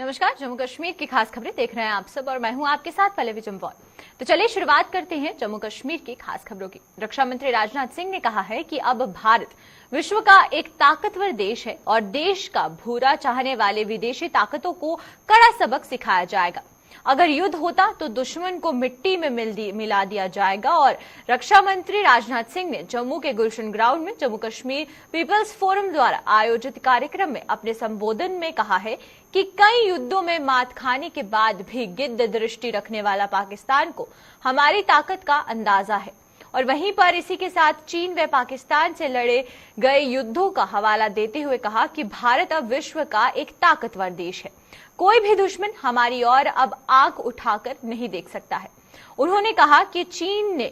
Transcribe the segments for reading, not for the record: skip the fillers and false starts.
नमस्कार, जम्मू कश्मीर की खास खबरें देख रहे हैं आप सब और मैं हूं आपके साथ पल्लवी जम्वाल। तो चलिए शुरुआत करते हैं जम्मू कश्मीर की खास खबरों की। रक्षा मंत्री राजनाथ सिंह ने कहा है कि अब भारत विश्व का एक ताकतवर देश है और देश का बुरा चाहने वाले विदेशी ताकतों को कड़ा सबक सिखाया जाएगा। अगर युद्ध होता तो दुश्मन को मिट्टी में मिला दिया जाएगा। और रक्षा मंत्री राजनाथ सिंह ने जम्मू के गुलशन ग्राउंड में जम्मू कश्मीर पीपल्स फोरम द्वारा आयोजित कार्यक्रम में अपने संबोधन में कहा है कि कई युद्धों में मात खाने के बाद भी गिद्ध दृष्टि रखने वाला पाकिस्तान को हमारी ताकत का अंदाजा है। और वहीं पर इसी के साथ चीन व पाकिस्तान से लड़े गए युद्धों का हवाला देते हुए कहा कि भारत अब विश्व का एक ताकतवर देश है। कोई भी दुश्मन हमारी ओर अब आंख उठाकर नहीं देख सकता है। उन्होंने कहा कि चीन ने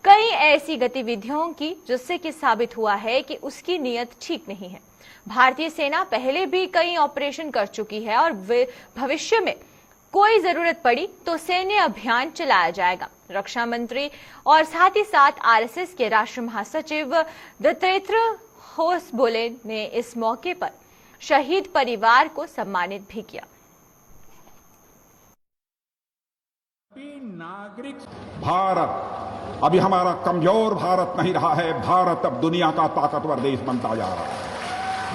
कई ऐसी गतिविधियों की जिससे कि साबित हुआ है कि उसकी नीयत ठीक नहीं है। भारतीय सेना पहले भी कई ऑपरेशन कर चुकी है और भविष्य में कोई जरूरत पड़ी तो सैन्य अभियान चलाया जाएगा। रक्षा मंत्री और साथ ही साथ आरएसएस के राष्ट्रीय महासचिव दत्तेत्र होसबोले ने इस मौके पर शहीद परिवार को सम्मानित भी किया। नागरिक भारत अभी हमारा कमजोर भारत नहीं रहा है। भारत अब दुनिया का ताकतवर देश बनता जा रहा है।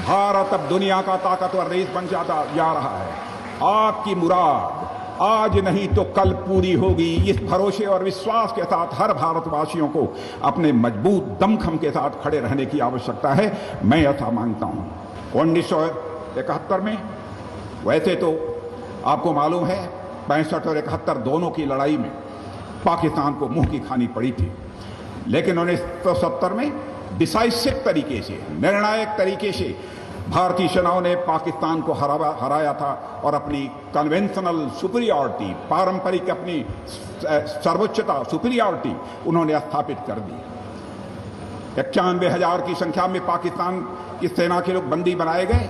भारत अब दुनिया का ताकतवर देश बन जाता जा रहा है। आपकी मुराद आज नहीं तो कल पूरी होगी। इस भरोसे और विश्वास के साथ हर भारतवासियों को अपने मजबूत दमखम के साथ खड़े रहने की आवश्यकता है। मैं ऐसा मानता हूं। 1971 में वैसे तो आपको मालूम है 65 और 71 दोनों की लड़ाई में पाकिस्तान को मुंह की खानी पड़ी थी, लेकिन 1970 में डिसाइसिव तरीके से, निर्णायक तरीके से भारतीय सेनाओं ने पाकिस्तान को हराया था और अपनी कन्वेंशनल सुपीरियरिटी, पारंपरिक अपनी सर्वोच्चता सुपीरियरिटी उन्होंने स्थापित कर दी। 91,000 की संख्या में पाकिस्तान की सेना के लोग बंदी बनाए गए।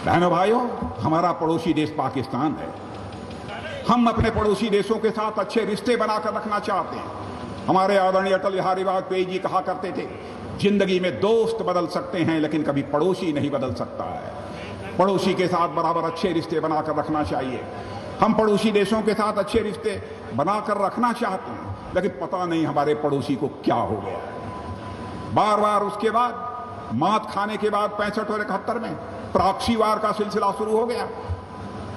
बहनों भाइयों, हमारा पड़ोसी देश पाकिस्तान है। हम अपने पड़ोसी देशों के साथ अच्छे रिश्ते बनाकर रखना चाहते हैं। हमारे आदरणीय अटल बिहारी वाजपेयी जी कहा करते थे, जिंदगी में दोस्त बदल सकते हैं लेकिन कभी पड़ोसी नहीं बदल सकता है। पड़ोसी के साथ बराबर अच्छे रिश्ते बनाकर रखना चाहिए। हम पड़ोसी देशों के साथ अच्छे रिश्ते बनाकर रखना चाहते हैं, लेकिन पता नहीं हमारे पड़ोसी को क्या हो गया। बार बार उसके बाद मात खाने के बाद 65 और 71 में प्रॉक्सी वार का सिलसिला शुरू हो गया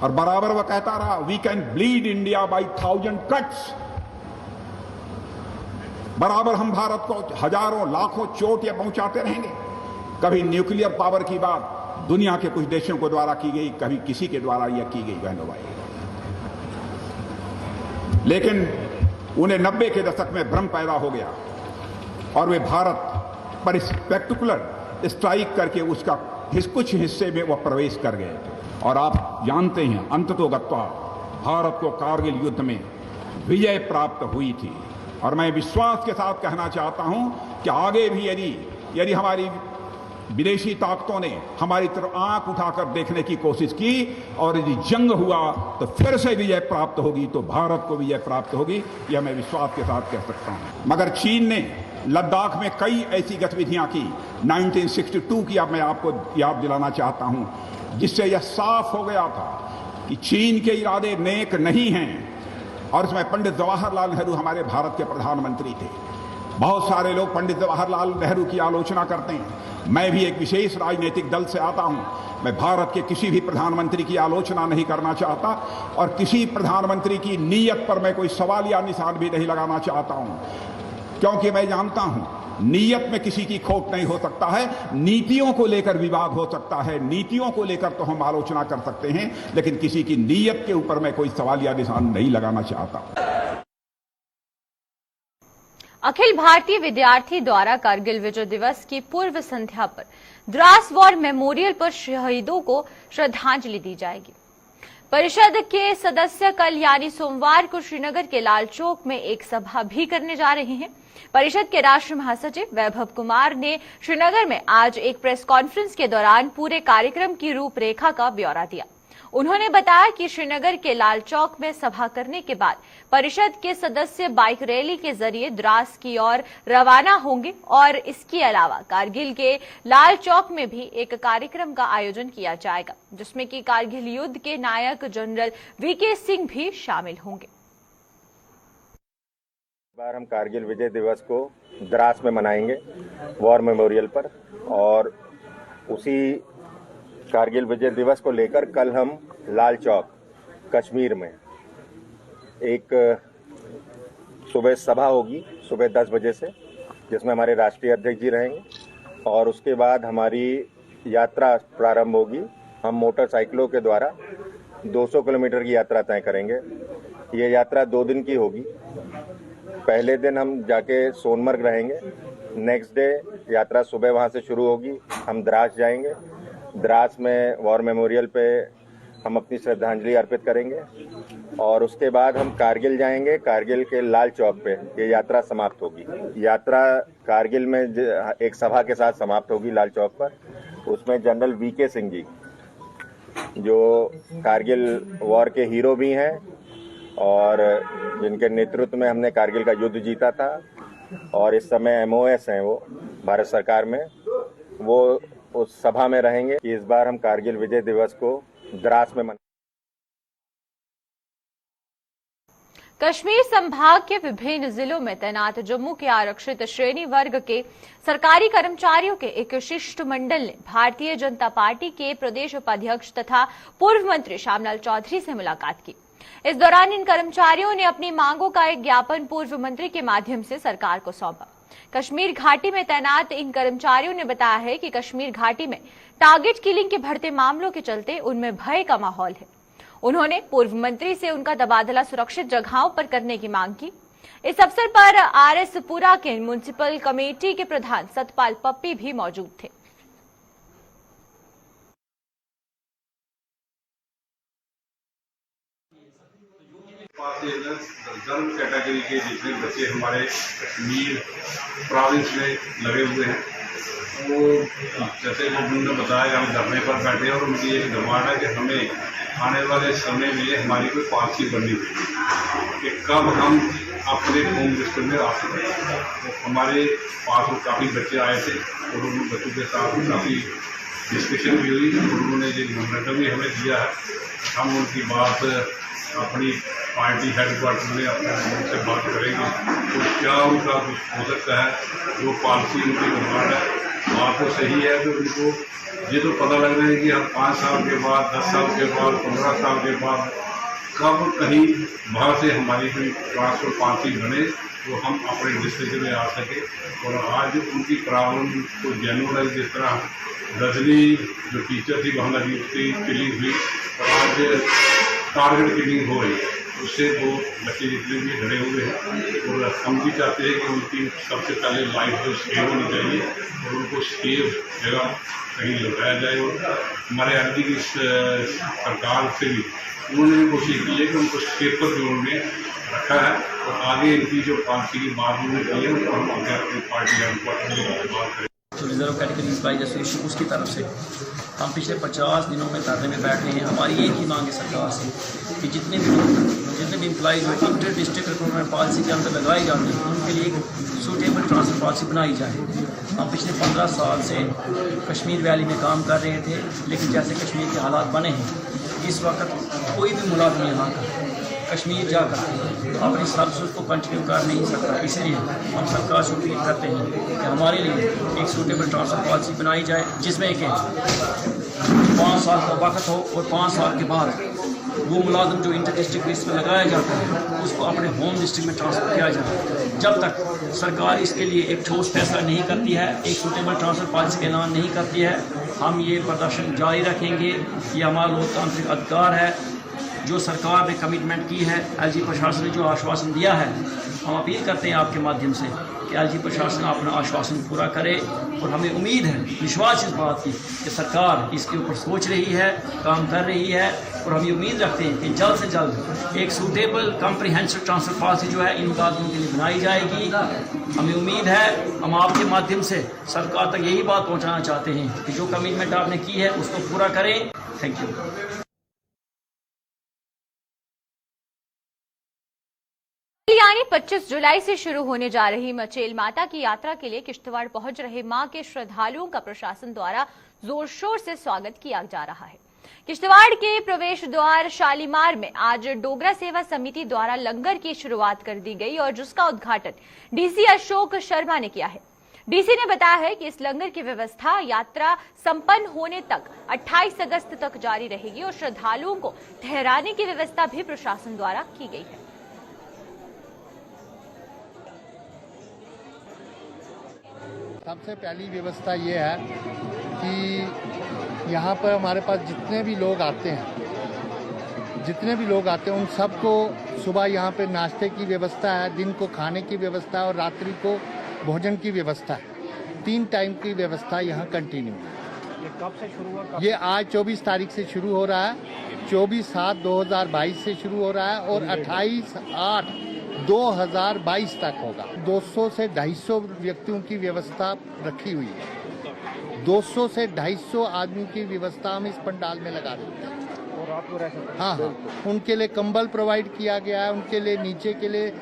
और बराबर वह कहता रहा, we can bleed India by 1000 cuts. बराबर हम भारत को हजारों लाखों चोट पहुंचाते रहेंगे। कभी न्यूक्लियर पावर की बात दुनिया के कुछ देशों को द्वारा की गई, कभी किसी के द्वारा यह की गई बहनों भाई। लेकिन उन्हें 90 के दशक में भ्रम पैदा हो गया और वे भारत पर स्पेक्टेकुलर स्ट्राइक करके उसका कुछ हिस्से में वह प्रवेश कर गए थे। और आप जानते हैं अंततोगत्वा भारत को कारगिल युद्ध में विजय प्राप्त हुई थी। और मैं विश्वास के साथ कहना चाहता हूं कि आगे भी यदि हमारी विदेशी ताकतों ने हमारी तरफ आंख उठाकर देखने की कोशिश की और यदि जंग हुआ तो फिर से विजय प्राप्त होगी, तो भारत को विजय प्राप्त होगी, यह मैं विश्वास के साथ कह सकता हूं। मगर चीन ने लद्दाख में कई ऐसी गतिविधियां की 1962 की, अब मैं आपको याद दिलाना चाहता हूं, जिससे यह साफ हो गया था कि चीन के इरादे नेक नहीं हैं। और इसमें पंडित जवाहरलाल नेहरू हमारे भारत के प्रधानमंत्री थे। बहुत सारे लोग पंडित जवाहरलाल नेहरू की आलोचना करते हैं। मैं भी एक विशेष राजनीतिक दल से आता हूं। मैं भारत के किसी भी प्रधानमंत्री की आलोचना नहीं करना चाहता और किसी प्रधानमंत्री की नीयत पर मैं कोई सवाल या निशान भी नहीं लगाना चाहता हूं, क्योंकि मैं जानता हूं नीयत में किसी की खोट नहीं हो सकता है। नीतियों को लेकर विवाद हो सकता है, नीतियों को लेकर तो हम आलोचना कर सकते हैं, लेकिन किसी की नीयत के ऊपर मैं कोई सवाल या निशान नहीं लगाना चाहता। अखिल भारतीय विद्यार्थी द्वारा कारगिल विजय दिवस की पूर्व संध्या पर द्रास वॉर मेमोरियल पर शहीदों को श्रद्धांजलि दी जाएगी। परिषद के सदस्य कल यानी सोमवार को श्रीनगर के लाल चौक में एक सभा भी करने जा रहे हैं। परिषद के राष्ट्रीय महासचिव वैभव कुमार ने श्रीनगर में आज एक प्रेस कॉन्फ्रेंस के दौरान पूरे कार्यक्रम की रूपरेखा का ब्यौरा दिया। उन्होंने बताया कि श्रीनगर के लाल चौक में सभा करने के बाद परिषद के सदस्य बाइक रैली के जरिए द्रास की ओर रवाना होंगे और इसके अलावा कारगिल के लाल चौक में भी एक कार्यक्रम का आयोजन किया जाएगा, जिसमें कि कारगिल युद्ध के नायक जनरल वीके सिंह भी शामिल होंगे। इस बार हम कारगिल विजय दिवस को द्रास में मनाएंगे, वॉर मेमोरियल पर, और उसी कारगिल विजय दिवस को लेकर कल हम लाल चौक कश्मीर में एक सुबह सभा होगी सुबह 10 बजे से, जिसमें हमारे राष्ट्रीय अध्यक्ष जी रहेंगे, और उसके बाद हमारी यात्रा प्रारंभ होगी। हम मोटरसाइकिलों के द्वारा 200 किलोमीटर की यात्रा तय करेंगे। ये यात्रा 2 दिन की होगी। पहले दिन हम जाके सोनमर्ग रहेंगे, नेक्स्ट डे यात्रा सुबह वहाँ से शुरू होगी, हम द्रास जाएंगे। द्रास में वॉर मेमोरियल पे हम अपनी श्रद्धांजलि अर्पित करेंगे, और उसके बाद हम कारगिल जाएंगे। कारगिल के लाल चौक पे ये यात्रा समाप्त होगी। यात्रा कारगिल में एक सभा के साथ समाप्त होगी लाल चौक पर। उसमें जनरल वीके सिंह जी, जो कारगिल वॉर के हीरो भी हैं और जिनके नेतृत्व में हमने कारगिल का युद्ध जीता था, और इस समय MOS हैं वो भारत सरकार में, वो उस सभा में रहेंगे कि इस बार हम कारगिल विजय दिवस को द्रास में मनाएंगे। कश्मीर संभाग के विभिन्न जिलों में तैनात जम्मू के आरक्षित श्रेणी वर्ग के सरकारी कर्मचारियों के एक शिष्टमंडल ने भारतीय जनता पार्टी के प्रदेश उपाध्यक्ष तथा पूर्व मंत्री श्यामलाल चौधरी से मुलाकात की। इस दौरान इन कर्मचारियों ने अपनी मांगों का एक ज्ञापन पूर्व मंत्री के माध्यम से सरकार को सौंपा। कश्मीर घाटी में तैनात इन कर्मचारियों ने बताया है कि कश्मीर घाटी में टारगेट किलिंग के बढ़ते मामलों के चलते उनमें भय का माहौल है। उन्होंने पूर्व मंत्री से उनका तबादला सुरक्षित जगहों पर करने की मांग की। इस अवसर पर RS पुरा के म्युनिसिपल कमेटी के प्रधान सतपाल पप्पी भी मौजूद थे। गर्म कैटेगरी के जितने बच्चे हमारे कश्मीर प्रोविंस में लगे हुए हैं, वो जैसे उन्होंने बताया, हम धरने पर बैठे और उनकी एक डिमांड है कि हमें आने वाले समय में हमारी कोई पॉलिसी बननी चाहिए कि कब हम अपने होम डिस्ट्रिक्ट में आ सकें। तो हमारे पास वो काफ़ी बच्चे आए थे और उन बच्चों के साथ काफ़ी डिस्कशन भी हुई और उन्होंने जो मेमोरेंडम भी हमें दिया है, हम उनकी बात अपनी पार्टी हेडक्वार्टर में अपने उनसे बात करेंगे तो क्या उनका कुछ हो सकता है, जो पॉलिसी उनकी डिमांड है। बात तो सही है, तो उनको ये तो पता लग रहा है कि हम 5 साल के बाद, 10 साल के बाद, 15 साल के बाद कब कहीं बाहर से हमारी कोई ट्रांसफर पॉलिसी बने तो हम अपने डिस्ट्रिक्ट में आ सके। और आज उनकी प्रॉब्लम को जेन्युइन, जिस तरह रजनी जो टीचर थी वहाँ लगी, उसकी किलिंग हुई और आज टारगेट किलिंग हो रही है, उससे वो बच्चे जितने भी डरे हुए हैं। और हम भी चाहते हैं कि उनकी सबसे पहले लाइफ जो सेव होनी चाहिए और उनको सेव जगह कहीं लगाया जाए। और हमारे आदमी की सरकार से भी उन्होंने भी कोशिश की है कि उनको सेफर जोन में रखा है और आगे इनकी जो पॉलिसी की बात उन्होंने की है उसको हम आगे अपनी पार्टी में बात करें। जो रिजर्व कैटेगरी एम्प्लॉइज एसोसिएशन उसकी तरफ से हम पिछले 50 दिनों में धरने में बैठे हैं। हमारी एक ही मांग है सरकार से कि जितने भी एम्प्लॉइज जो इंटर डिस्ट्रिक्ट रिक्रूटमेंट पॉलिसी के अंदर लगाए जाते हैं उनके लिए एक सूटेबल ट्रांसफर पॉलिसी बनाई जाए। हम पिछले 15 साल से कश्मीर वैली में काम कर रहे थे, लेकिन जैसे कश्मीर के हालात बने हैं इस वक्त कोई भी मुलाजिम यहाँ का कश्मीर जाकर अपनी सर्विस को कंटिन्यू कर नहीं सकता। इसलिए हम सरकार से अपील करते हैं कि हमारे लिए एक सूटेबल ट्रांसफर पॉलिसी बनाई जाए, जिसमें कि 5 साल का वक्त हो और 5 साल के बाद वो मुलाजिम जो इंटर डिस्ट्रिक्ट लिस्ट में लगाया जाता है उसको अपने होम डिस्ट्रिक्ट में ट्रांसफ़र किया जाए। जब तक सरकार इसके लिए एक ठोस फैसला नहीं करती है, एक सूटेबल ट्रांसफर पॉलिसी का ऐलान नहीं करती है, हम ये प्रदर्शन जारी रखेंगे। ये हमारा लोकतांत्रिक अधिकार है जो सरकार ने कमिटमेंट की है। LG प्रशासन ने जो आश्वासन दिया है, हम अपील करते हैं आपके माध्यम से कि LG प्रशासन अपना आश्वासन पूरा करे। और हमें उम्मीद है, विश्वास इस बात की कि सरकार इसके ऊपर सोच रही है, काम कर रही है, और हम ये उम्मीद रखते हैं कि जल्द से जल्द एक सूटेबल कॉम्प्रिहेंसिव ट्रांसफर पॉलिसी जो है इन मुलाजिमों के लिए बनाई जाएगी। हमें उम्मीद है, हम आपके माध्यम से सरकार तक यही बात पहुँचाना चाहते हैं कि जो कमिटमेंट आपने की है उसको पूरा करें। Thank you. यानी 25 जुलाई से शुरू होने जा रही मचेल माता की यात्रा के लिए किश्तवाड़ पहुंच रहे मां के श्रद्धालुओं का प्रशासन द्वारा जोर शोर से स्वागत किया जा रहा है। किश्तवाड़ के प्रवेश द्वार शालीमार में आज डोगरा सेवा समिति द्वारा लंगर की शुरुआत कर दी गई और जिसका उद्घाटन डीसी अशोक शर्मा ने किया है। डीसी ने बताया है कि इस लंगर की व्यवस्था यात्रा संपन्न होने तक 28 अगस्त तक जारी रहेगी और श्रद्धालुओं को ठहराने की व्यवस्था भी प्रशासन द्वारा की गई है। सबसे पहली व्यवस्था ये है कि यहाँ पर हमारे पास जितने भी लोग आते हैं उन सबको सुबह यहाँ पे नाश्ते की व्यवस्था है, दिन को खाने की व्यवस्था है और रात्रि को भोजन की व्यवस्था है। 3 टाइम की व्यवस्था यहाँ कंटिन्यू है। ये कब से शुरू हुआ? ये आज 24 तारीख से शुरू हो रहा है, 24/7/2022 से शुरू हो रहा है और 28/8/2022 तक होगा। 200 से 250 व्यक्तियों की व्यवस्था रखी हुई है। 200 से 250 आदमी की व्यवस्था हम इस पंडाल में लगा देते हैं। और रात को रह सकते हैं? हाँ, उनके लिए कंबल प्रोवाइड किया गया है, उनके लिए नीचे के लिए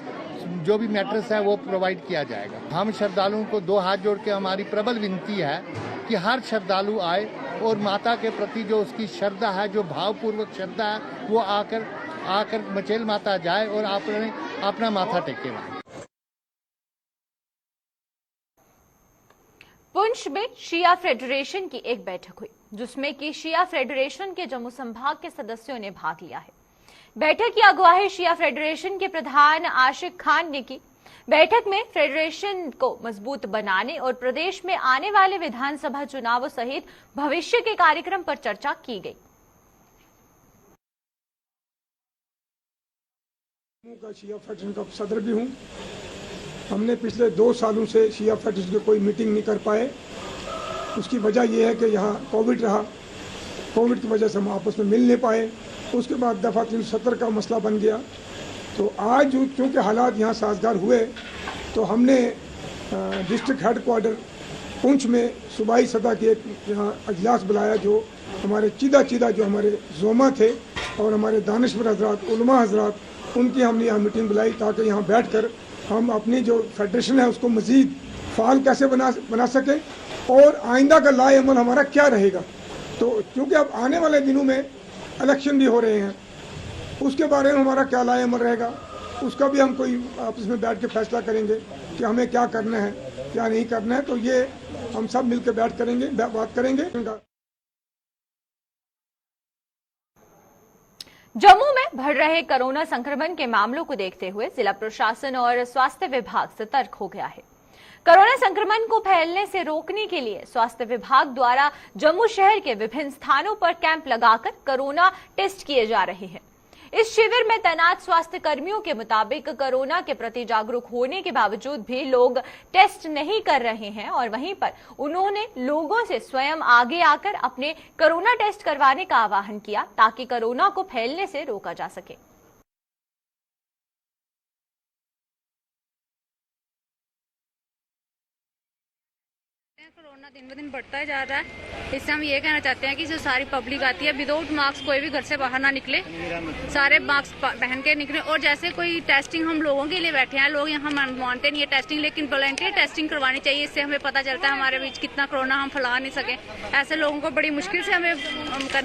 जो भी मैट्रेस है वो प्रोवाइड किया जाएगा। हम श्रद्धालुओं को 2 हाथ जोड़ के हमारी प्रबल विनती है कि हर श्रद्धालु आए और माता के प्रति जो उसकी श्रद्धा है, जो भावपूर्वक श्रद्धा है, वो आकर मचेल माता जाए और अपना माथा टेके वहाँ। पुंछ में शिया फेडरेशन की एक बैठक हुई जिसमें कि शिया फेडरेशन के जम्मू संभाग के सदस्यों ने भाग लिया है। बैठक की अगुवाई शिया फेडरेशन के प्रधान आशिक खान ने की। बैठक में फेडरेशन को मजबूत बनाने और प्रदेश में आने वाले विधानसभा चुनावों सहित भविष्य के कार्यक्रम पर चर्चा की गई। का शिया फेडरेशन का सदर भी हूं। हमने पिछले 2 सालों से शिया फेडरेशन की कोई मीटिंग नहीं कर पाए। उसकी वजह यह है कि यहाँ कोविड रहा। कोविड की वजह से हम आपस में मिल नहीं पाए। उसके बाद दफ़ा 370 का मसला बन गया। तो आज चूँकि हालात यहाँ साजगार हुए तो हमने डिस्ट्रिक्ट हेडक्वार्टर पुंछ में सूबाई सतह की एक यहाँ अजलास बुलाया, जो हमारे चीदा जो हमारे जोमा थे और हमारे दानिश्वर हजरात, उलमा हजरात, उनकी हमने यहाँ मीटिंग बुलाई ताकि यहाँ बैठकर हम अपनी जो फेडरेशन है उसको मज़ीद फाल कैसे बना सकें और आइंदा का लाए अमल हमारा क्या रहेगा। तो क्योंकि अब आने वाले दिनों में इलेक्शन भी हो रहे हैं, उसके बारे में हमारा क्या लाए अमल रहेगा, उसका भी हम कोई आपस में बैठ के फैसला करेंगे कि हमें क्या करना है क्या नहीं करना है। तो ये हम सब मिलकर बात करेंगे। जम्मू में बढ़ रहे कोरोना संक्रमण के मामलों को देखते हुए जिला प्रशासन और स्वास्थ्य विभाग सतर्क हो गया है। कोरोना संक्रमण को फैलने से रोकने के लिए स्वास्थ्य विभाग द्वारा जम्मू शहर के विभिन्न स्थानों पर कैंप लगाकर कोरोना टेस्ट किए जा रहे हैं। इस शिविर में तैनात स्वास्थ्य कर्मियों के मुताबिक कोरोना के प्रति जागरूक होने के बावजूद भी लोग टेस्ट नहीं कर रहे हैं और वहीं पर उन्होंने लोगों से स्वयं आगे आकर अपने कोरोना टेस्ट करवाने का आह्वान किया ताकि कोरोना को फैलने से रोका जा सके। कोरोना दिन ब दिन बढ़ता ही जा रहा है। इससे हम ये कहना चाहते हैं कि जो सारी पब्लिक आती है विदाउट मास्क कोई भी घर से बाहर ना निकले, सारे मास्क पहन के निकले। और जैसे कोई टेस्टिंग हम लोगों के लिए बैठे हैं, लोग यहाँ मानते नहीं है टेस्टिंग, लेकिन वॉलंटियर टेस्टिंग करवानी चाहिए। इससे हमें पता चलता है हमारे बीच कितना कोरोना हम फैला नहीं सके। ऐसे लोगों को बड़ी मुश्किल से हमें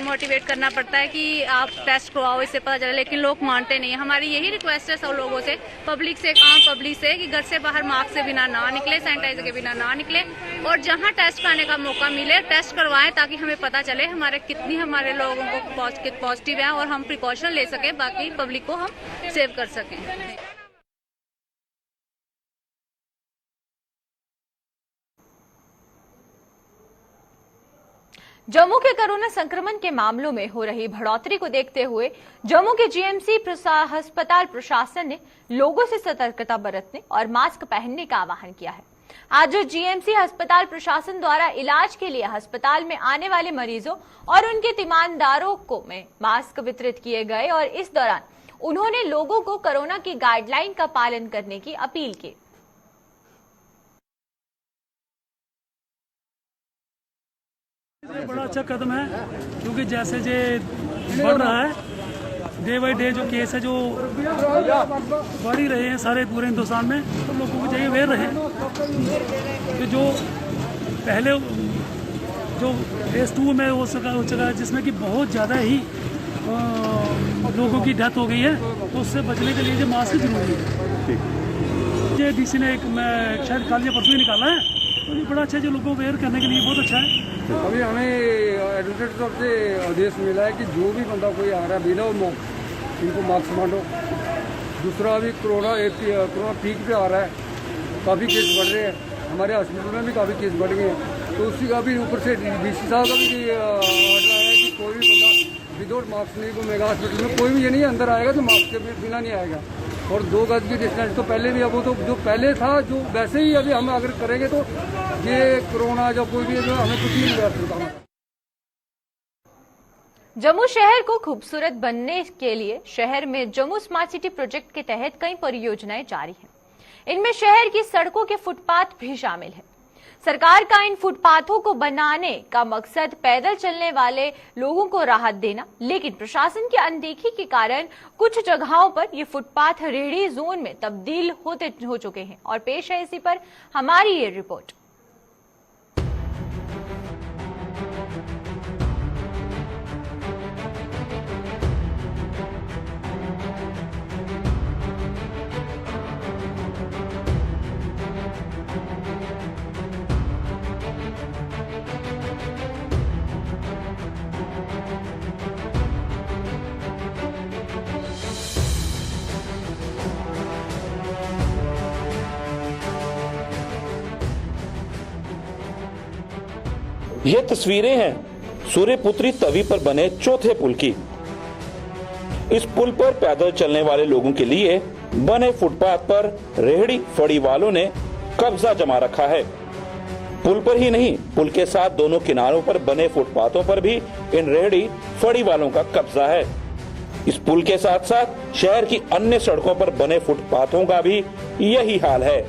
मोटिवेट करना पड़ता है कि आप टेस्ट करवाओ, इससे पता चले, लेकिन लोग मानते नहीं है। हमारी यही रिक्वेस्ट है सब लोगों से, पब्लिक से, आम पब्लिक से, कि घर से बाहर मास्क से बिना ना निकले, सैनिटाइजर के बिना ना निकले और जहाँ टेस्ट कराने का मौका मिले टेस्ट करवाएं ताकि हमें पता चले हमारे लोगों को पॉजिटिव है और हम प्रिकॉशन ले सकें, बाकी पब्लिक को हम सेव कर सकें। जम्मू के कोरोना संक्रमण के मामलों में हो रही बढ़ोतरी को देखते हुए जम्मू के जीएमसी अस्पताल प्रशासन ने लोगों से सतर्कता बरतने और मास्क पहनने का आह्वान किया है। आज जीएमसी अस्पताल प्रशासन द्वारा इलाज के लिए अस्पताल में आने वाले मरीजों और उनके तीमानदारों को में मास्क वितरित किए गए और इस दौरान उन्होंने लोगों को कोरोना की गाइडलाइन का पालन करने की अपील की। बड़ा अच्छा कदम है क्योंकि जैसे जे बढ़ रहा है डे बाई डे जो केस है जो बढ़ ही रहे हैं सारे पूरे हिंदुस्तान में, तो लोगों को चाहिए अवेयर रहे कि जो पहले जो फेज़ 2 में हो सका जिसमें कि बहुत ज़्यादा ही लोगों की डेथ हो गई है, तो उससे बचने के लिए जो मास्क जरूरी है। ये डीसी ने एक शायद कल या परसों ही निकाला है, तो ये बड़ा अच्छा है, जो लोगों को अवेयर करने के लिए बहुत अच्छा है। अभी हमें एडवोकेट साहब से आदेश मिला है कि जो भी बंदा कोई आ रहा है बिना मास्क, इनको मास्क बांटो। दूसरा अभी कोरोना पीक पे आ रहा है, काफ़ी केस बढ़ रहे हैं, हमारे हॉस्पिटल में भी काफ़ी केस बढ़ गए हैं, तो उसी का भी ऊपर से डीसी साहब का भी ऑर्डर आया है कि कोई भी बंदा विदाउट मास्क नहीं घूमेगा हॉस्पिटल में, कोई भी ये नहीं अंदर आएगा तो मास्क के बिना नहीं आएगा। और 2 गज की डिस्टेंस तो पहले भी, अब वो तो जो पहले था जो वैसे ही अभी हम अगर करेंगे तो ये कोरोना जो कोई भी है जो हमें कुछ नहीं मिल सकता। जम्मू शहर को खूबसूरत बनने के लिए शहर में जम्मू स्मार्ट सिटी प्रोजेक्ट के तहत कई परियोजनाएं जारी हैं। इनमें शहर की सड़कों के फुटपाथ भी शामिल है। सरकार का इन फुटपाथों को बनाने का मकसद पैदल चलने वाले लोगों को राहत देना, लेकिन प्रशासन की अनदेखी के कारण कुछ जगहों पर ये फुटपाथ रेहड़ी जोन में तब्दील हो चुके हैं। और पेश है इसी पर हमारी ये रिपोर्ट। ये तस्वीरें हैं सूर्यपुत्री तवी पर बने चौथे पुल की। इस पुल पर पैदल चलने वाले लोगों के लिए बने फुटपाथ पर रेहड़ी फड़ी वालों ने कब्जा जमा रखा है। पुल पर ही नहीं, पुल के साथ दोनों किनारों पर बने फुटपाथों पर भी इन रेहड़ी फड़ी वालों का कब्जा है। इस पुल के साथ साथ शहर की अन्य सड़कों पर बने फुटपाथों का भी यही हाल है।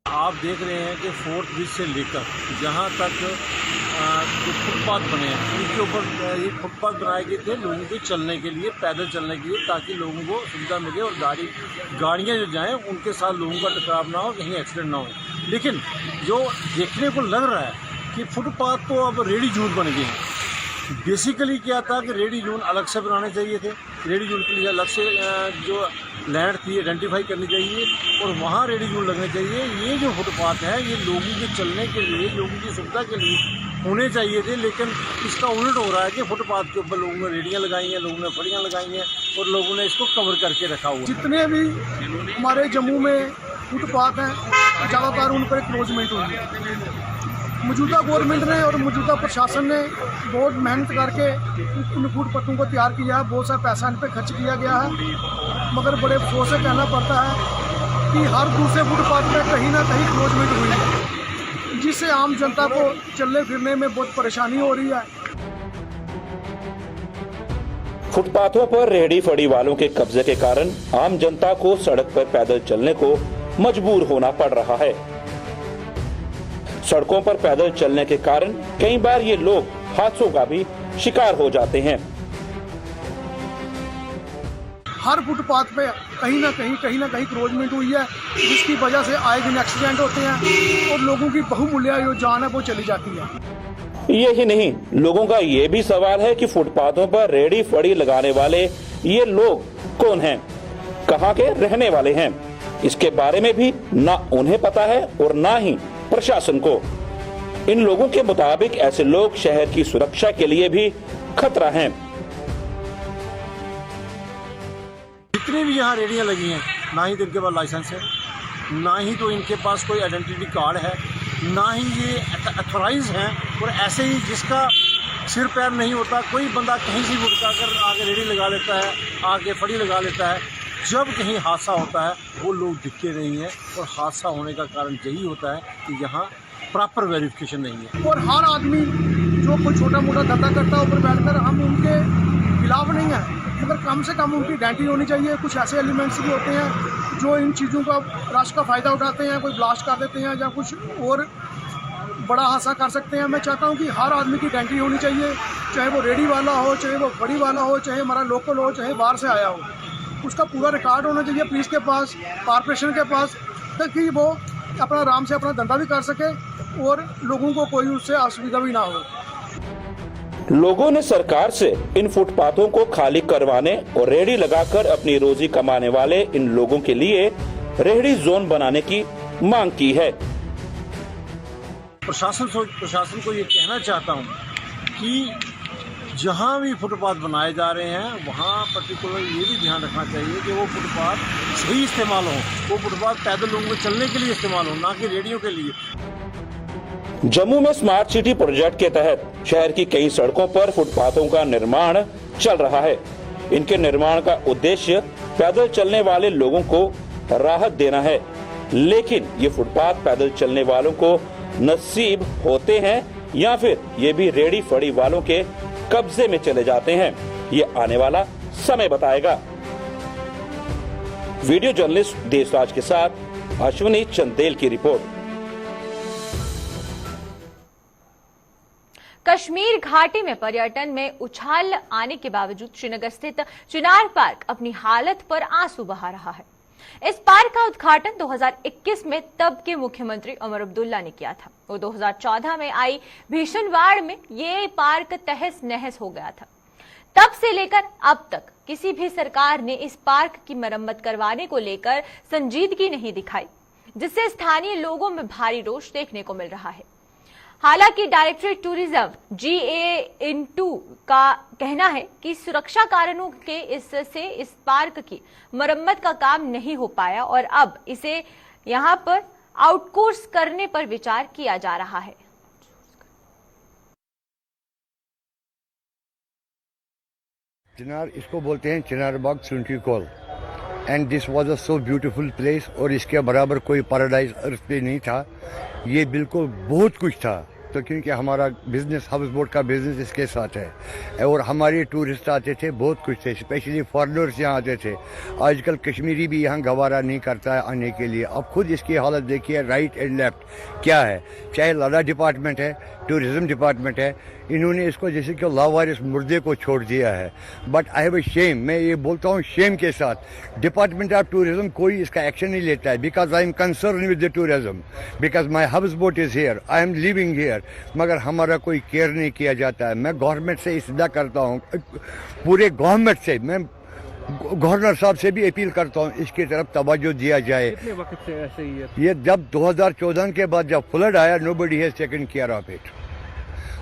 आप देख रहे हैं कि 4th ब्रिज से लेकर जहां तक जो फुटपाथ बने हैं उनके ऊपर ये फुटपाथ बनाए गए थे लोगों के चलने के लिए, पैदल चलने के लिए, ताकि लोगों को सुविधा मिले और गाड़ियां जो जाएं उनके साथ लोगों का टकराव ना हो, कहीं एक्सीडेंट ना हो। लेकिन जो देखने को लग रहा है कि फुटपाथ तो अब रेडी जोन बन गए हैं। बेसिकली क्या था कि रेडी जोन अलग से बनाने चाहिए थे, रेडी जोन के लिए अलग से जो लैंड थी आइडेंटिफाई करनी चाहिए और वहाँ रेडी जोन लगने चाहिए। ये जो फुटपाथ है ये लोगों के चलने के लिए, लोगों की सुविधा के लिए होने चाहिए थे, लेकिन इसका उल्ट हो रहा है कि फुटपाथ के ऊपर लोगों ने रेडियाँ लगाई हैं, लोगों ने फड़ियाँ लगाई हैं और लोगों ने इसको कवर करके रखा हुआ। जितने भी हमारे जम्मू में फुटपाथ हैं ज़्यादातर उन पर क्लोजमेंट हुई है। मौजूदा गवर्नमेंट ने और मौजूदा प्रशासन ने बहुत मेहनत करके इन फुटपाथों को तैयार किया है, बहुत सारा पैसा इन पर खर्च किया गया है, मगर बड़े अफसोस से कहना पड़ता है कि हर दूसरे फुटपाथ में कहीं ना कहीं क्लोजमेंट हुई है, जिससे आम जनता को चलने फिरने में बहुत परेशानी हो रही है। फुटपाथों पर रेहड़ी फड़ी वालों के कब्जे के कारण आम जनता को सड़क पर पैदल चलने को मजबूर होना पड़ रहा है। सड़कों पर पैदल चलने के कारण कई बार ये लोग हादसों का भी शिकार हो जाते हैं। हर फुटपाथ पे कहीं ना कहीं क्रोचमेंट हुई है, जिसकी वजह से आए दिन एक्सीडेंट होते हैं और लोगों की बहुमूल्य जो जान है वो चली जाती है। यही नहीं, लोगों का ये भी सवाल है कि फुटपाथों पर रेहड़ी फड़ी लगाने वाले ये लोग कौन हैं, कहाँ के रहने वाले हैं। इसके बारे में भी ना उन्हें पता है और ना ही प्रशासन को। इन लोगों के मुताबिक ऐसे लोग शहर की सुरक्षा के लिए भी खतरा हैं। जितनी भी यहाँ रेडियाँ लगी हैं, ना ही तो इनके पास लाइसेंस है, ना ही तो इनके पास कोई आइडेंटिटी कार्ड है, ना ही ये अथोराइज हैं। और ऐसे ही जिसका सिर पैर नहीं होता, कोई बंदा कहीं से भी उठकर आगे रेडी लगा लेता है, आगे फड़ी लगा लेता है। जब कहीं हादसा होता है वो लोग दिखते नहीं हैं और हादसा होने का कारण यही होता है कि यहाँ प्रॉपर वेरिफिकेशन नहीं है। और हर आदमी जो कोई छोटा मोटा धंधा करता है ऊपर बैठकर, हम उनके खिलाफ नहीं हैं, मगर कम से कम उनकी आइडेंटिटी होनी चाहिए। कुछ ऐसे एलिमेंट्स भी होते हैं जो इन चीज़ों का रश का फ़ायदा उठाते हैं, कोई ब्लास्ट कर देते हैं या कुछ और बड़ा हादसा कर सकते हैं। मैं चाहता हूँ कि हर आदमी की एंट्री होनी चाहिए, चाहे वो रेडी वाला हो, चाहे वो बड़ी वाला हो, चाहे हमारा लोकल हो, चाहे बाहर से आया हो, उसका पूरा रिकॉर्ड होना चाहिए पुलिस के पास, कॉर्पोरेशन के पास, ताकि वो अपना आराम से अपना धंधा भी कर सके और लोगों को कोई उससे असुविधा भी ना हो। लोगों ने सरकार से इन फुटपाथों को खाली करवाने और रेहड़ी लगाकर अपनी रोजी कमाने वाले इन लोगों के लिए रेहड़ी जोन बनाने की मांग की है। प्रशासन को ये कहना चाहता हूँ कि जहाँ भी फुटपाथ बनाए जा रहे हैं वहाँ पर्टिकुलर ये भी ध्यान रखना चाहिए कि वो फुटपाथ सही इस्तेमाल हो, वो फुटपाथ पैदल लोगों को चलने के लिए इस्तेमाल हो, ना कि रेहड़ियों के लिए। जम्मू में स्मार्ट सिटी प्रोजेक्ट के तहत शहर की कई सड़कों पर फुटपाथों का निर्माण चल रहा है। इनके निर्माण का उद्देश्य पैदल चलने वाले लोगों को राहत देना है, लेकिन ये फुटपाथ पैदल चलने वालों को नसीब होते हैं या फिर ये भी रेहड़ी फड़ी वालों के कब्जे में चले जाते हैं, ये आने वाला समय बताएगा। वीडियो जर्नलिस्ट देशराज के साथ अश्विनी चंदेल की रिपोर्ट। कश्मीर घाटी में पर्यटन में उछाल आने के बावजूद श्रीनगर स्थित चिनार पार्क अपनी हालत पर आंसू बहा रहा है। इस पार्क का उद्घाटन 2021 में तब के मुख्यमंत्री उमर अब्दुल्ला ने किया था। वो 2014 में आई भीषण बाढ़ में ये पार्क तहस नहस हो गया था। तब से लेकर अब तक किसी भी सरकार ने इस पार्क की मरम्मत करवाने को लेकर संजीदगी नहीं दिखाई, जिससे स्थानीय लोगों में भारी रोष देखने को मिल रहा है। हालांकि डायरेक्टरेट टूरिज्म GA-2 का कहना है कि सुरक्षा कारणों के इससे इस पार्क की मरम्मत का काम नहीं हो पाया और अब इसे यहां पर आउटकोर्स करने पर विचार किया जा रहा है। चिनार इसको बोलते हैं, Chinar Bagh Sonth Kul, and this was a so beautiful place और इसके बराबर कोई पैराडाइज अर्थ पे नहीं था। ये बिल्कुल बहुत कुछ था, तो क्योंकि हमारा बिजनेस हाउस बोट का बिजनेस इसके साथ है और हमारे टूरिस्ट आते थे, बहुत कुछ थे, स्पेशली फॉरेनर्स यहाँ आते थे। आजकल कश्मीरी भी यहाँ गवारा नहीं करता है आने के लिए। अब खुद इसकी हालत देखिए, राइट एंड लेफ्ट क्या है, चाहे लड़ा डिपार्टमेंट है, टूरिज्म डिपार्टमेंट है, इन्होंने इसको जैसे कि लावारिस मुर्दे को छोड़ दिया है। But I have a shame, मैं ये बोलता हूँ शेम के साथ, डिपार्टमेंट ऑफ टूरिज्म कोई इसका एक्शन नहीं लेता है। Because I am concern with the tourism, because my house boat is here, I am living here, मगर हमारा कोई केयर नहीं किया जाता है। मैं गवर्नमेंट से इसलिए करता हूँ, पूरे गवर्नमेंट से, मैं गवर्नर साहब से भी अपील करता हूँ इसकी तरफ तवज्जो दिया जाए। कितने वक्त से ऐसे ही है? ये जब 2014 के बाद जब फ्लड आया, nobody has taken care of it,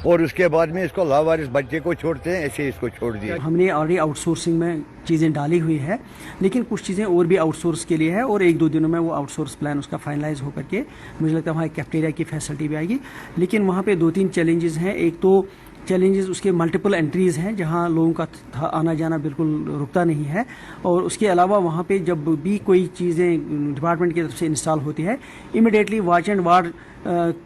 और उसके बाद में इसको लावारिस बच्चे को छोड़ते हैं, ऐसे इसको छोड़ दिया। हमने ऑलरेडी आउटसोर्सिंग में चीज़ें डाली हुई है, लेकिन कुछ चीज़ें और भी आउटसोर्स के लिए है और 1-2 दिनों में वो आउटसोर्स प्लान उसका फाइनलाइज होकर के मुझे लगता है वहाँ एक कैफेटेरिया की फैसिलिटी भी आएगी। लेकिन वहाँ पे 2-3 चैलेंजेस हैं। एक तो चैलेंजेस उसके मल्टीपल एंट्रीज़ हैं जहाँ लोगों का आना जाना बिल्कुल रुकता नहीं है, और उसके अलावा वहाँ पे जब भी कोई चीज़ें डिपार्टमेंट की तरफ से इंस्टॉल होती है, इमिडिएटली वॉच एंड वार्ड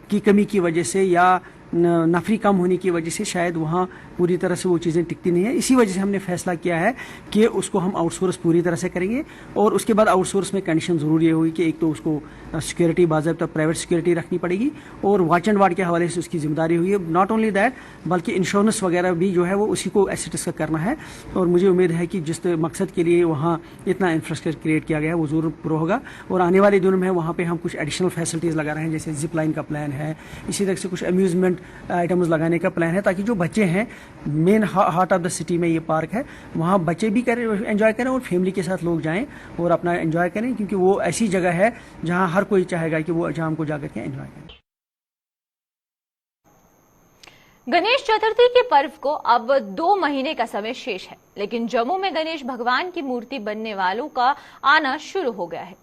की कमी की वजह से या नफरी कम होने की वजह से शायद वहाँ पूरी तरह से वो चीज़ें टिकती नहीं है। इसी वजह से हमने फैसला किया है कि उसको हम आउटसोर्स पूरी तरह से करेंगे, और उसके बाद आउटसोर्स में कंडीशन ज़रूरी होगी कि एक तो उसको सिक्योरिटी बाज़ाब्ता प्राइवेट सिक्योरिटी रखनी पड़ेगी, और वॉच एंड वार्ड के हवाले से उसकी जिम्मेदारी हुई है। नॉट ओनली दैट, बल्कि इंश्योरेंस वगैरह भी जो है वो उसी को एसेट्स का करना है, और मुझे उम्मीद है कि जिस मकसद के लिए वहाँ इतना इंफ्रास्ट्रक्चर क्रिएट किया गया है वो ज़रूर पूरा होगा। और आने वाले दिनों में वहाँ पर हम कुछ एडिशनल फैसिलिटीज़ लगा रहे हैं, जैसे जिप लाइन का प्लान है, इसी तरह से कुछ अम्यूज़मेंट आइटम्स लगाने का प्लान है, ताकि जो बच्चे हैं, main heart of the city में ये पार्क है, वहाँ बच्चे भी करें, एंजॉय करें, और फैमिली के साथ लोग जाएं और अपना एंजॉय करें, क्योंकि वो ऐसी जगह है जहाँ हर कोई चाहेगा कि वो शाम को जाकर के एंजॉय करें। गणेश चतुर्थी के पर्व को अब 2 महीने का समय शेष है, लेकिन जम्मू में गणेश भगवान की मूर्ति बनने वालों का आना शुरू हो गया है।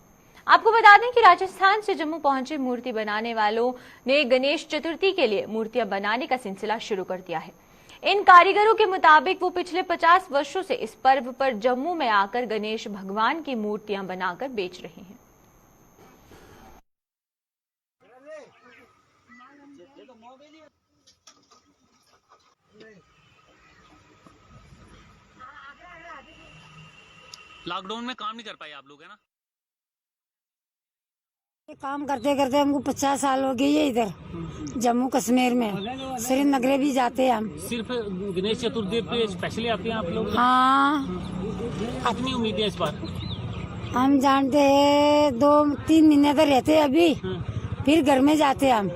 आपको बता दें कि राजस्थान से जम्मू पहुंचे मूर्ति बनाने वालों ने गणेश चतुर्थी के लिए मूर्तियां बनाने का सिलसिला शुरू कर दिया है। इन कारीगरों के मुताबिक वो पिछले 50 वर्षों से इस पर्व पर जम्मू में आकर गणेश भगवान की मूर्तियां बनाकर बेच रहे हैं। लॉकडाउन में काम नहीं कर पाए आप लोग, है ना? काम करते करते हमको 50 साल हो गई है इधर जम्मू कश्मीर में। श्रीनगर भी जाते हैं हम। सिर्फ गणेश चतुर्थी पे स्पेशली आते हैं आप लोग? हाँ। कितनी उम्मीदें इस बार? हम जानते हैं 2-3 महीने तो रहते हैं अभी, फिर घर में जाते हैं हम,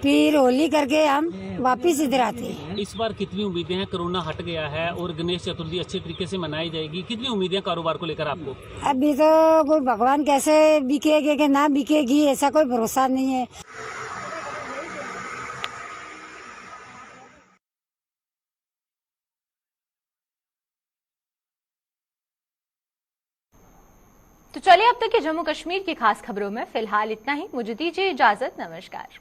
फिर होली करके हम वापिस इधर आते हैं। इस बार कितनी उम्मीदें हैं? कोरोना हट गया है और गणेश चतुर्थी अच्छे तरीके से मनाई जाएगी, कितनी उम्मीदें कारोबार को लेकर आपको? अभी तो कोई भगवान कैसे बिकेगी कि ना बिकेगी ऐसा कोई भरोसा नहीं है। तो चलिए अब तक के जम्मू कश्मीर की खास खबरों में फिलहाल इतना ही। मुझे दीजिए इजाजत। नमस्कार।